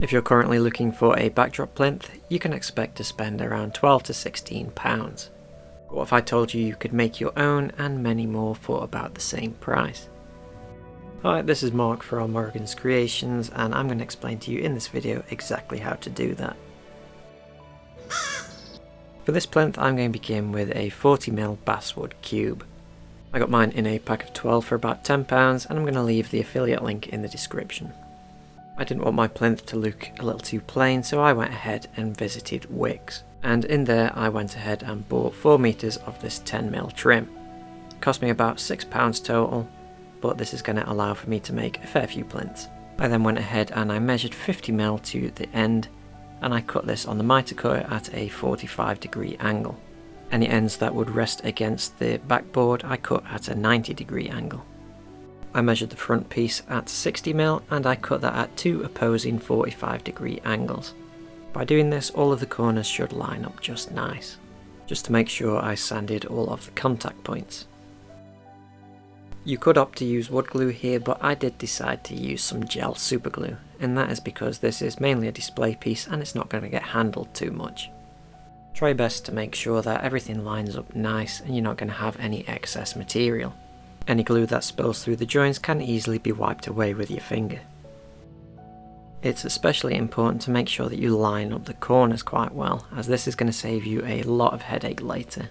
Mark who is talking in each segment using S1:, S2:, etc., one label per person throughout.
S1: If you're currently looking for a backdrop plinth, you can expect to spend around £12 to £16. But what if I told you you could make your own and many more for about the same price? Hi, this is Mark from Morgan's Creations, and I'm going to explain to you in this video exactly how to do that. For this plinth I'm going to begin with a 40mm basswood cube. I got mine in a pack of 12 for about £10, and I'm going to leave the affiliate link in the description. I didn't want my plinth to look a little too plain, so I went ahead and visited Wickes, and in there I went ahead and bought 4 meters of this 10mm trim. It cost me about £6 total, but this is going to allow for me to make a fair few plinths. I then went ahead and I measured 50mm to the end, and I cut this on the mitre cutter at a 45° angle. Any ends that would rest against the backboard I cut at a 90° angle. I measured the front piece at 60mm and I cut that at 2 opposing 45° angles. By doing this, all of the corners should line up just nice, just to make sure I sanded all of the contact points. You could opt to use wood glue here, but I did decide to use some gel super glue, and that is because this is mainly a display piece and it's not going to get handled too much. Try best to make sure that everything lines up nice and you're not going to have any excess material. Any glue that spills through the joints can easily be wiped away with your finger. It's especially important to make sure that you line up the corners quite well, as this is going to save you a lot of headache later.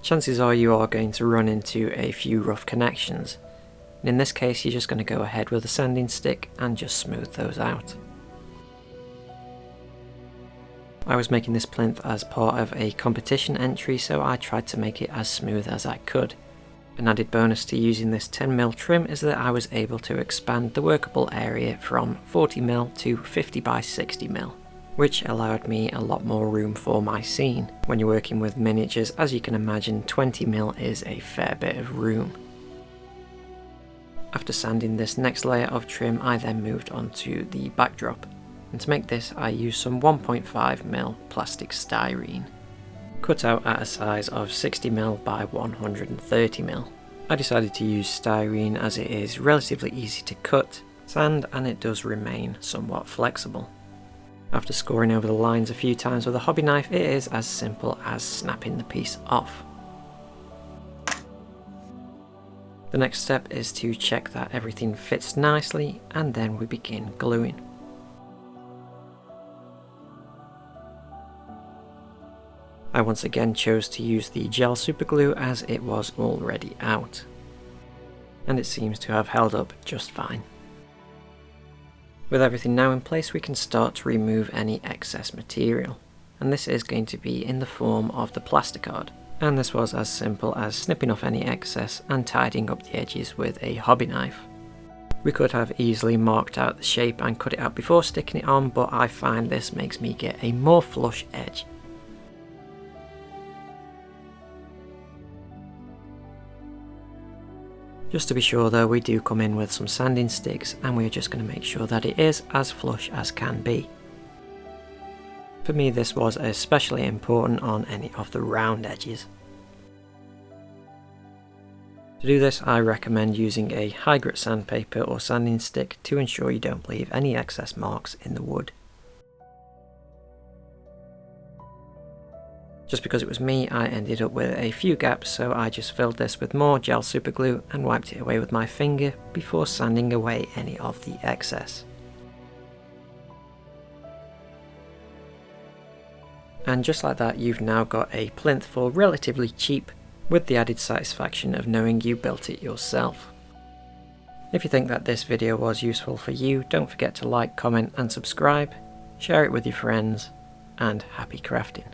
S1: Chances are you are going to run into a few rough connections, and in this case you're just going to go ahead with a sanding stick and just smooth those out. I was making this plinth as part of a competition entry, so I tried to make it as smooth as I could. An added bonus to using this 10mm trim is that I was able to expand the workable area from 40mm to 50x60mm, which allowed me a lot more room for my scene. When you're working with miniatures, as you can imagine, 20mm is a fair bit of room. After sanding this next layer of trim, I then moved on to the backdrop, and to make this I used some 1.5mm plastic styrene, cut out at a size of 60mm by 130mm. I decided to use styrene as it is relatively easy to cut, sand, and it does remain somewhat flexible. After scoring over the lines a few times with a hobby knife, it is as simple as snapping the piece off. The next step is to check that everything fits nicely, and then we begin gluing. I once again chose to use the gel super glue as it was already out, and it seems to have held up just fine. With everything now in place, we can start to remove any excess material, and this is going to be in the form of the plasticard, and this was as simple as snipping off any excess and tidying up the edges with a hobby knife. We could have easily marked out the shape and cut it out before sticking it on, but I find this makes me get a more flush edge. Just to be sure though, we do come in with some sanding sticks, and we're just going to make sure that it is as flush as can be. For me, this was especially important on any of the round edges. To do this, I recommend using a high grit sandpaper or sanding stick to ensure you don't leave any excess marks in the wood. Just because it was me, I ended up with a few gaps, so I just filled this with more gel super glue and wiped it away with my finger before sanding away any of the excess. And just like that, you've now got a plinth for relatively cheap, with the added satisfaction of knowing you built it yourself. If you think that this video was useful for you, don't forget to like, comment and subscribe, share it with your friends, and happy crafting.